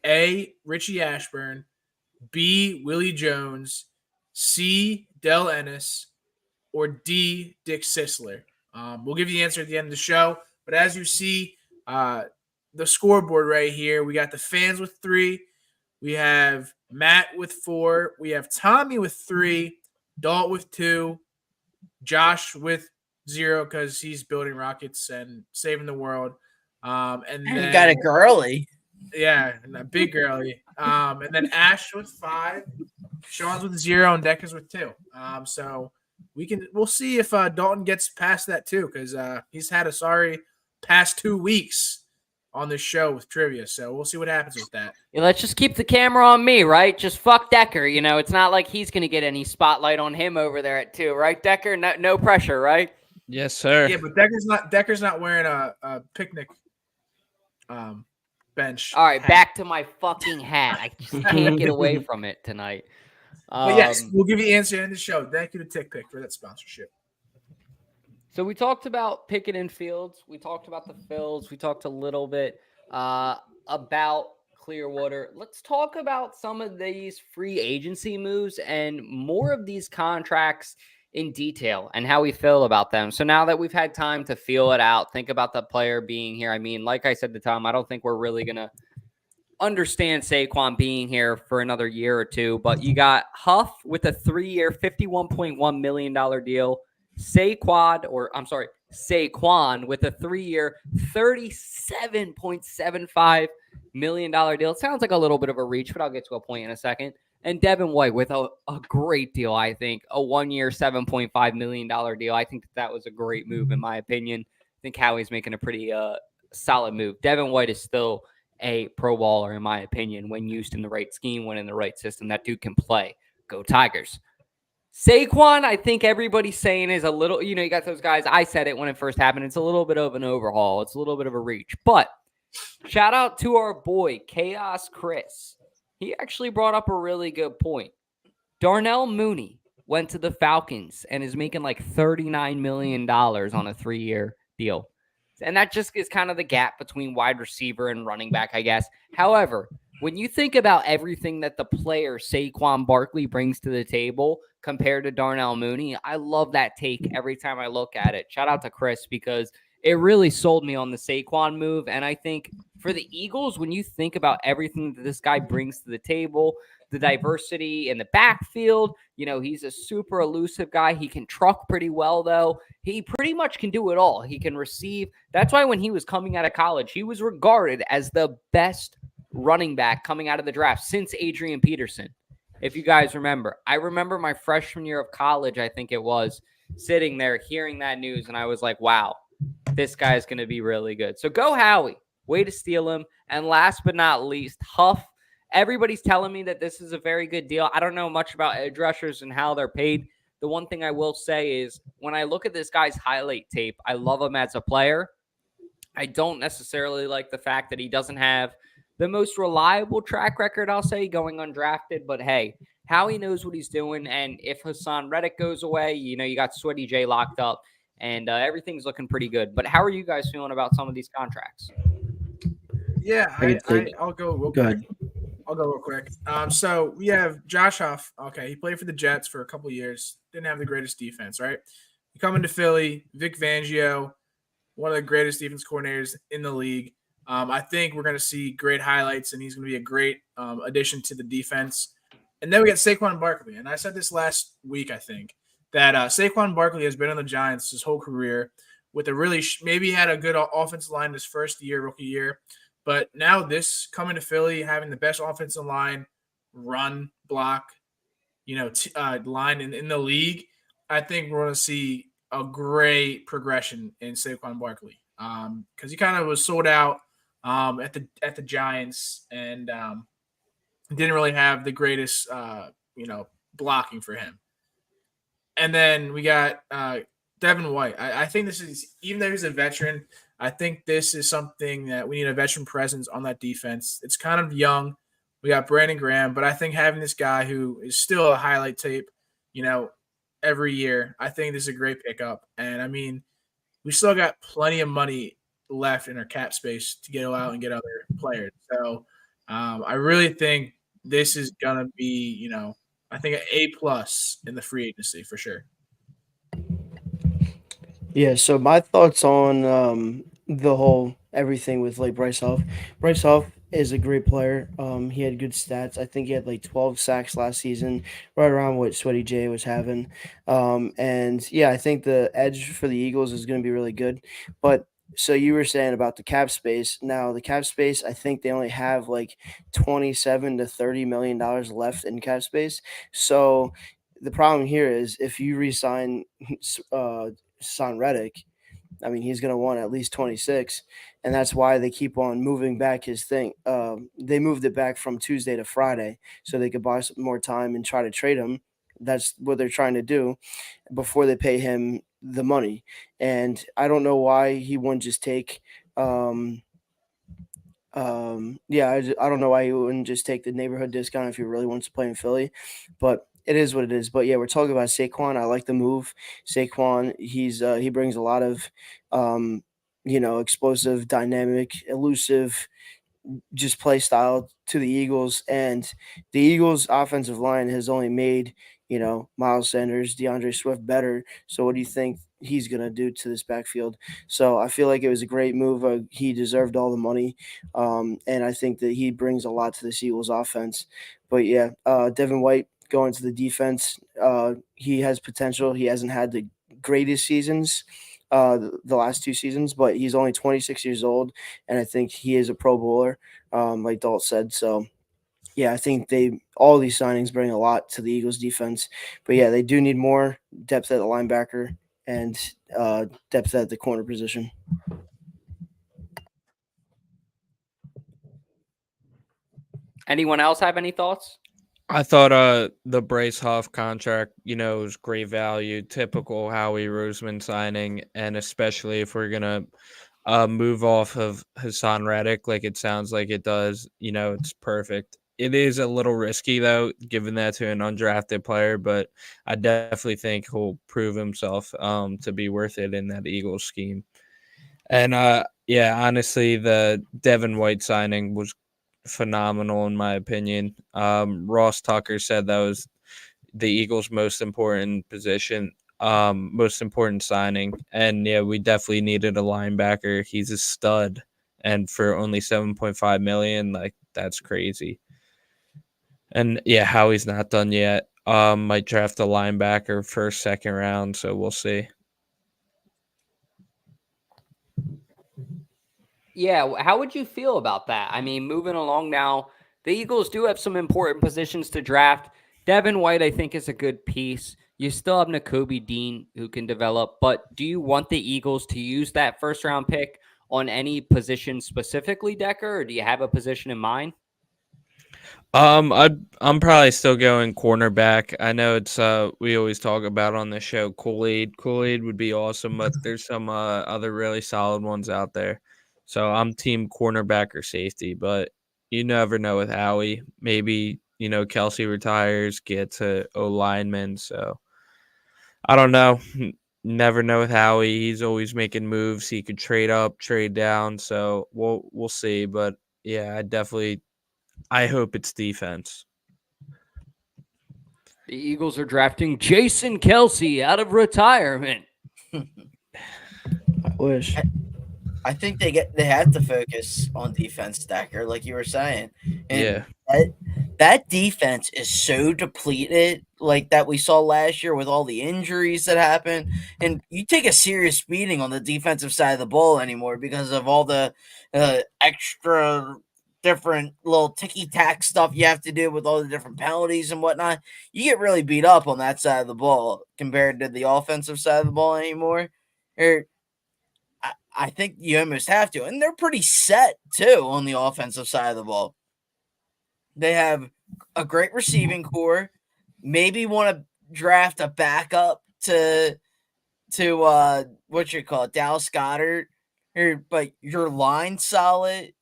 A, Richie Ashburn. B, Willie Jones. C, Del Ennis, or D, Dick Sisler? We'll give you the answer at the end of the show. But as you see, the scoreboard right here, we got the fans with 3. We have Matt with 4. We have Tommy with 3. Dalt with 2. Josh with 0 because he's building rockets and saving the world. And then you got a girly. Yeah, and a big girly. And then Ash with 5. Sean's with 0 and Decker's with 2. So we'll see if Dalton gets past that too, because he's had a sorry past 2 weeks on this show with trivia. So we'll see what happens with that. Yeah, let's just keep the camera on me, right? Just fuck Decker. It's not like he's going to get any spotlight on him over there at 2, right, Decker? No pressure, right? Yes, sir. Yeah, but Decker's not wearing a picnic bench. All right, hat. back to my fucking hat. I just can't get away from it tonight. But yes, we'll give you the answer in the show. Thank you to Tick Pick for that sponsorship. So we talked about Pickett and Fields. We talked about the Phils. We talked a little bit about Clearwater. Let's talk about some of these free agency moves and more of these contracts in detail and how we feel about them. So now that we've had time to feel it out, think about the player being here. I mean, like I said to Tom, I don't think we're really going to understand Saquon being here for another year or 2, but you got Huff with a 3-year, $51.1 million deal. Saquon with a 3-year, $37.75 million deal. It sounds like a little bit of a reach, but I'll get to a point in a second. And Devin White with a great deal, I think. A 1-year, $7.5 million deal. I think that was a great move, in my opinion. I think Howie's making a pretty solid move. Devin White is still a pro baller, in my opinion, when used in the right scheme, when in the right system. That dude can play. Go Tigers. Saquon, I think everybody's saying is a little, you got those guys. I said it when it first happened. It's a little bit of an overhaul. It's a little bit of a reach. But shout out to our boy, Chaos Chris. He actually brought up a really good point. Darnell Mooney went to the Falcons and is making like $39 million on a 3-year deal. And that just is kind of the gap between wide receiver and running back, I guess. However, when you think about everything that the player Saquon Barkley brings to the table compared to Darnell Mooney, I love that take every time I look at it. Shout out to Chris because it really sold me on the Saquon move. And I think for the Eagles, when you think about everything that this guy brings to the table, the diversity in the backfield, he's a super elusive guy. He can truck pretty well, though. He pretty much can do it all. He can receive. That's why when he was coming out of college, he was regarded as the best running back coming out of the draft since Adrian Peterson. If you guys remember, I remember my freshman year of college, I think it was, sitting there hearing that news, and I was like, wow, this guy's going to be really good. So go Howie. Way to steal him. And last but not least, Huff. Everybody's telling me that this is a very good deal. I don't know much about edge rushers and how they're paid. The one thing I will say is when I look at this guy's highlight tape, I love him as a player. I don't necessarily like the fact that he doesn't have the most reliable track record, I'll say, going undrafted. But hey, Howie knows what he's doing. And if Hassan Reddick goes away, you got Sweaty J locked up and everything's looking pretty good. But how are you guys feeling about some of these contracts? Yeah, I'll go real quick. I'll go real quick. So we have Josh Huff. Okay, he played for the Jets for a couple of years. Didn't have the greatest defense, right? You come into Philly, Vic Fangio, one of the greatest defense coordinators in the league. I think we're going to see great highlights, and he's going to be a great addition to the defense. And then we got Saquon Barkley. And I said this last week, I think, that Saquon Barkley has been on the Giants his whole career with a really maybe he had a good offensive line his first year, rookie year. But now this coming to Philly, having the best offensive line, run, block, line in the league, I think we're going to see a great progression in Saquon Barkley because he kind of was sold out at the Giants and didn't really have the greatest blocking for him. And then we got Devin White. I think this is, even though he's a veteran, I think this is something that we need a veteran presence on that defense. It's kind of young. We got Brandon Graham, but I think having this guy who is still a highlight tape, every year, I think this is a great pickup. And I mean, we still got plenty of money left in our cap space to go out and get other players. So I really think this is going to be, I think an A+ in the free agency for sure. Yeah, so my thoughts on the whole everything with like Bryce Huff. Bryce Huff is a great player. He had good stats. I think he had like 12 sacks last season, right around what Sweaty J was having. And yeah, I think the edge for the Eagles is going to be really good. But so you were saying about the cap space. Now the cap space, I think they only have like 27 to 30 million dollars left in cap space. So the problem here is if you resign Son Reddick, I mean, he's going to want at least 26, and that's why they keep on moving back his thing. They moved it back from Tuesday to Friday so they could buy some more time and try to trade him. That's what they're trying to do before they pay him the money. And I don't know why he wouldn't just take I don't know why he wouldn't just take the neighborhood discount if he really wants to play in Philly, but it is what it is. But yeah, we're talking about Saquon. I like the move. Saquon, he brings a lot of explosive, dynamic, elusive just play style to the Eagles, and the Eagles' offensive line has only made Miles Sanders, DeAndre Swift better. So what do you think he's gonna do to this backfield? So I feel like it was a great move. He deserved all the money, and I think that he brings a lot to this Eagles offense. But yeah, Devin White going to the defense. He has potential. He hasn't had the greatest seasons the last 2 seasons, but he's only 26 years old, and I think he is a Pro Bowler, like Dalt said. So, yeah, I think all these signings bring a lot to the Eagles defense. But yeah, they do need more depth at the linebacker and depth at the corner position. Anyone else have any thoughts? I thought the Bryce Huff contract, was great value, typical Howie Roseman signing, and especially if we're gonna move off of Hassan Reddick, like it sounds like it does, it's perfect. It is a little risky though, giving that to an undrafted player, but I definitely think he'll prove himself to be worth it in that Eagles scheme. And yeah, honestly, the Devin White signing was phenomenal in my opinion. Ross Tucker said that was the Eagles' most important position, most important signing. And yeah, we definitely needed a linebacker. He's a stud. And for only 7.5 million, like that's crazy. And yeah, Howie's not done yet. Might draft a linebacker first, second round, so we'll see. Yeah, how would you feel about that? I mean, moving along now, the Eagles do have some important positions to draft. Devin White, I think, is a good piece. You still have Nakobe Dean who can develop, but do you want the Eagles to use that first-round pick on any position specifically, Decker, or do you have a position in mind? I'm probably still going cornerback. I know it's we always talk about on the show Kool-Aid. Kool-Aid would be awesome, but there's some other really solid ones out there. So I'm team cornerback or safety, but you never know with Howie. Maybe, Kelsey retires, get to O lineman. So I don't know. Never know with Howie. He's always making moves. He could trade up, trade down. So we'll see. But yeah, I hope it's defense. The Eagles are drafting Jason Kelsey out of retirement. I wish. I think they have to focus on defense, Stacker, like you were saying. And yeah. That defense is so depleted, like that we saw last year with all the injuries that happened. And you take a serious beating on the defensive side of the ball anymore because of all the extra different little ticky-tack stuff you have to do with all the different penalties and whatnot. You get really beat up on that side of the ball compared to the offensive side of the ball anymore. I think you almost have to. And they're pretty set, too, on the offensive side of the ball. They have a great receiving core. Maybe want to draft a backup to Dallas Goedert. But your line solid,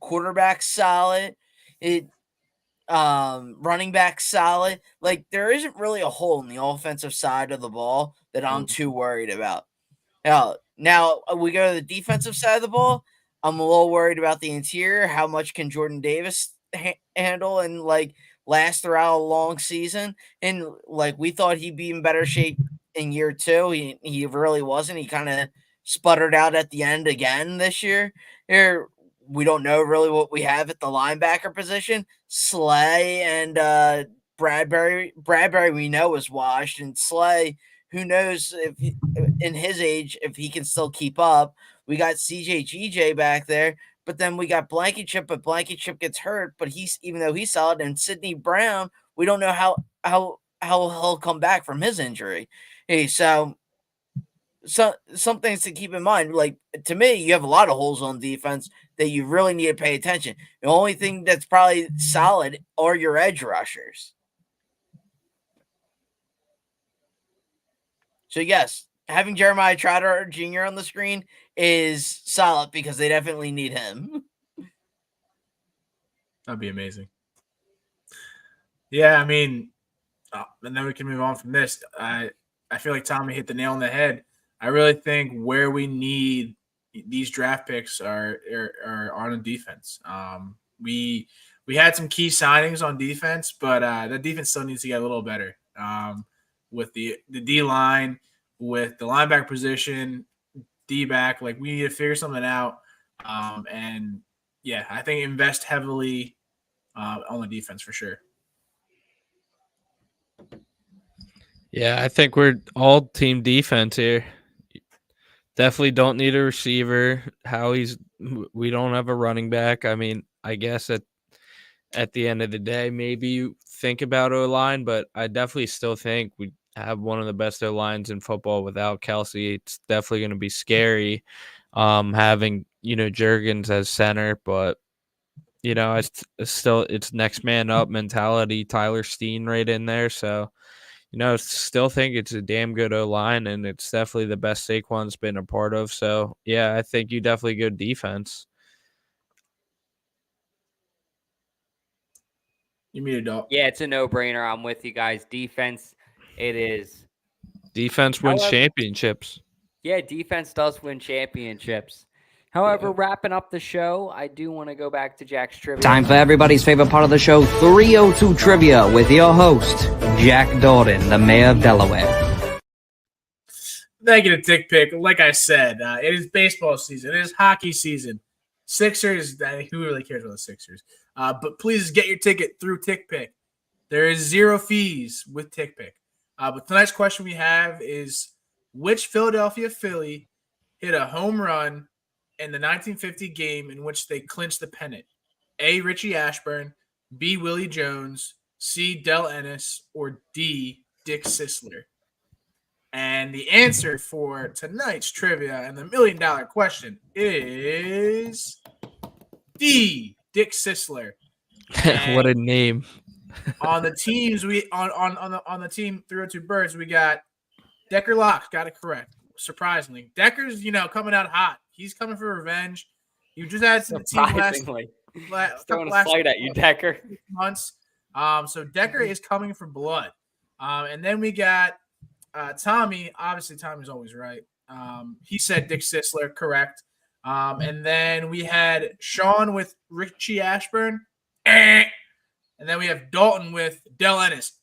quarterback solid, running back solid. Like, there isn't really a hole in the offensive side of the ball that I'm too worried about. Now we go to the defensive side of the ball. I'm a little worried about the interior. How much can Jordan Davis handle? And like last throughout a long season. And like we thought he'd be in better shape in year 2. He really wasn't. He kind of sputtered out at the end again this year. Here we don't know really what we have at the linebacker position. Slay and Bradbury we know is washed, and Slay, who knows if in his age if he can still keep up. We got CJ back there, but then we got Blankenship, but Blankenship gets hurt, but even though he's solid, and Sidney Brown, we don't know how he'll come back from his injury. Hey, so some things to keep in mind. Like, to me, you have a lot of holes on defense that you really need to pay attention. The only thing that's probably solid are your edge rushers. So yes, having Jeremiah Trotter Jr. on the screen is solid because they definitely need him. That'd be amazing. Yeah, I mean, and then we can move on from this. I feel like Tommy hit the nail on the head. I really think where we need these draft picks are on defense. We had some key signings on defense, but that defense still needs to get a little better. With the D line, with the linebacker position, D back, like we need to figure something out. And yeah, I think invest heavily on the defense for sure. Yeah, I think we're all team defense here. Definitely don't need a receiver. We don't have a running back. I mean, I guess at the end of the day, maybe you think about O-line, but I definitely still think we have one of the best O-lines in football without Kelsey. It's definitely going to be scary having, Juergens as center, but, it's next man up mentality. Tyler Steen right in there. So, still think it's a damn good O-line, and it's definitely the best Saquon's been a part of. So, yeah, I think you definitely go defense. You mean a dog? Yeah, it's a no-brainer. I'm with you guys. Defense, it is. Defense wins championships. Yeah, defense does win championships. However, wrapping up the show, I do want to go back to Jack's trivia. Time for everybody's favorite part of the show, 302 Trivia, with your host, Jack Dorden, the mayor of Delaware. Negative dick pic. Like I said, it is baseball season. It is hockey season. Sixers, who really cares about the Sixers? But please get your ticket through TickPick. There is 0 fees with TickPick. But tonight's question we have is, which Philadelphia Philly hit a home run in the 1950 game in which they clinched the pennant? A, Richie Ashburn, B, Willie Jones, C, Del Ennis, or D, Dick Sisler? And the answer for tonight's trivia and the $1 million question is D, Dick Sisler. What a name. On the teams on the team 302 Birds, we got Decker Locke got it correct. Surprisingly, Decker's coming out hot. He's coming for revenge. You just had some team last throwing a slide at you, Decker. Months. So Decker is coming for blood. And then we got Tommy. Obviously, Tommy's always right. He said Dick Sisler, correct. And then we had Sean with Richie Ashburn. And then we have Dalton with Del Ennis.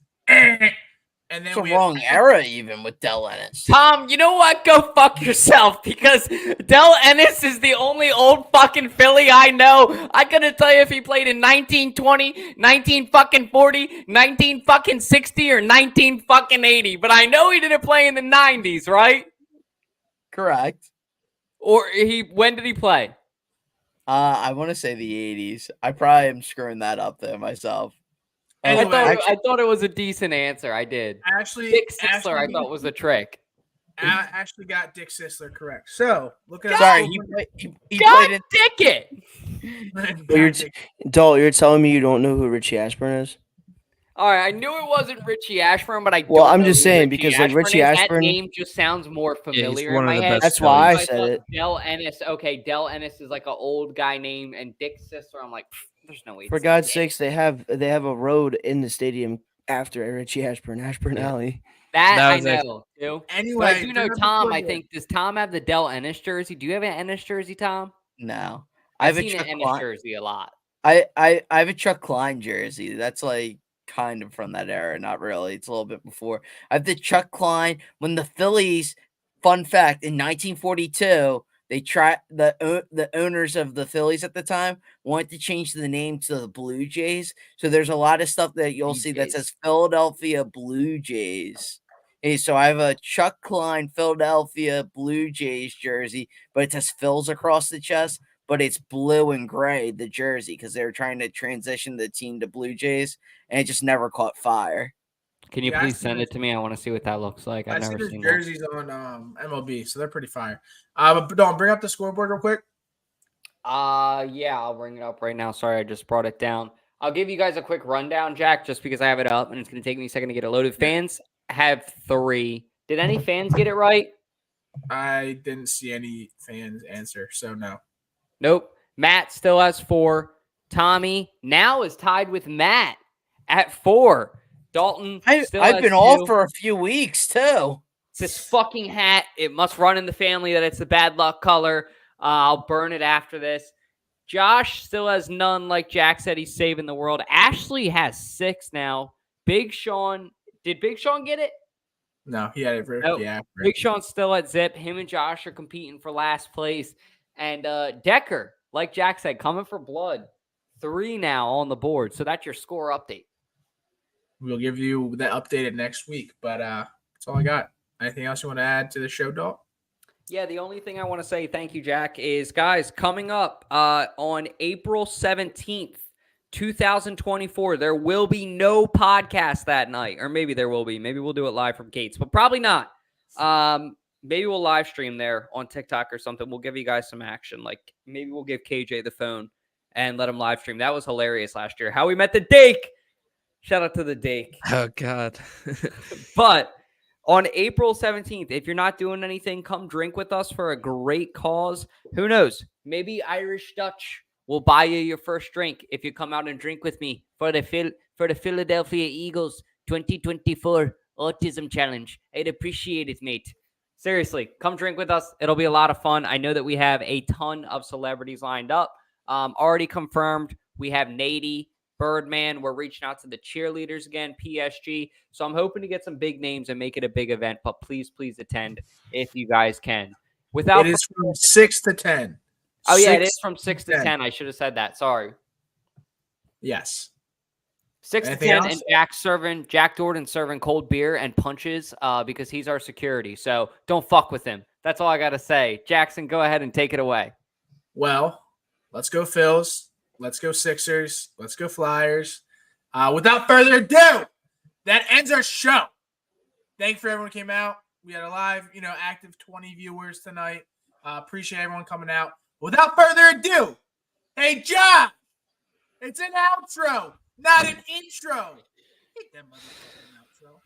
And then it's a wrong era even with Del Ennis. Tom, you know what? Go fuck yourself, because Del Ennis is the only old fucking Philly I know. I couldn't tell you if he played in 1920, 1940, 1960, or 1980, but I know he didn't play in the 90s, right? Correct. Or when did he play? I want to say the 80s. I probably am screwing that up there myself. Anyway, I thought it was a decent answer. I did. Dick Sisler, I thought was a trick. I actually got Dick Sisler correct. So look at. Sorry, he played in. Dick it. You're telling me you don't know who Richie Ashburn is? All right, I knew it wasn't Richie Ashburn, but I'm just saying because Richie Ashburn, that name just sounds more familiar in my head. That's why I said it. Del Ennis. Okay, Del Ennis is like an old guy name, and Dick Sisler, I'm like, there's no way. For God's sakes, they have a road in the stadium after Richie Ashburn, Alley. That I know too. Anyway, but I do know Tom. I think, does Tom have the Del Ennis jersey? Do you have an Ennis jersey, Tom? No, I've seen an Ennis jersey a lot. I have a Chuck Klein jersey. That's like kind of from that era. Not really. It's a little bit before. I have the Chuck Klein when the Phillies. Fun fact: in 1942, they tried the owners of the Phillies at the time wanted to change the name to the Blue Jays. So there's a lot of stuff that you'll see that says Philadelphia Blue Jays. Hey, so I have a Chuck Klein Philadelphia Blue Jays jersey, but it has Phils across the chest, but it's blue and gray, the jersey, because they were trying to transition the team to Blue Jays, and it just never caught fire. Can you please send it to me? I want to see what that looks like. I've never seen jerseys on MLB, so they're pretty fire. But don't bring up the scoreboard real quick. Yeah, I'll bring it up right now. Sorry, I just brought it down. I'll give you guys a quick rundown, Jack, just because I have it up, and it's going to take me a second to get it loaded. Fans have 3. Did any fans get it right? I didn't see any fans answer, so no. Nope. Matt still has 4. Tommy now is tied with Matt at 4. Dalton still I've has been 2. off for a few weeks, too. It's this fucking hat. It must run in the family that it's the bad luck color. I'll burn it after this. Josh still has none. Like Jack said, he's saving the world. Ashley has 6 now. Big Sean. Did Big Sean get it? No, he had it. Nope. Yeah. Big Sean's still at zip. Him and Josh are competing for last place. And Decker, like Jack said, coming for blood. 3 now on the board. So that's your score update. We'll give you that updated next week, but that's all I got. Anything else you want to add to the show, Dalt? Yeah, the only thing I want to say, thank you, Jack, is, guys, coming up on April 17th, 2024, there will be no podcast that night. Or maybe there will be. Maybe we'll do it live from Gates, but probably not. Maybe we'll live stream there on TikTok or something. We'll give you guys some action. Like, maybe we'll give KJ the phone and let him live stream. That was hilarious last year. How we met the Dake. Shout out to the Dake. Oh, God. But on April 17th, if you're not doing anything, come drink with us for a great cause. Who knows? Maybe Irish Dutch will buy you your first drink if you come out and drink with me for the Philadelphia Eagles 2024 Autism Challenge. I'd appreciate it, mate. Seriously, come drink with us. It'll be a lot of fun. I know that we have a ton of celebrities lined up. Already confirmed. We have Nady, Birdman. We're reaching out to the cheerleaders again, PSG. So I'm hoping to get some big names and make it a big event, but please attend if you guys can. It is from 6 to 10. Oh, yeah, it is from 6 to 10. I should have said that. Sorry. Yes. 6 to 10, and Jack Jordan serving cold beer and punches because he's our security. So don't fuck with him. That's all I got to say. Jackson, go ahead and take it away. Well, let's go Phils. Let's go Sixers. Let's go Flyers. Without further ado, that ends our show. Thanks for everyone who came out. We had a live, active 20 viewers tonight. Appreciate everyone coming out. Without further ado, hey, John, it's an outro, not an intro. Hate that motherfucking outro.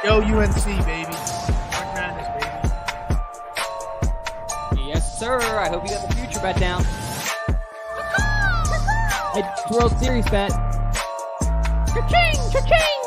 Yo, UNC, baby. March Madness, baby. Yes, sir. I hope you got the future bet down. It's World Series bet. Cha-ching! Cha-ching!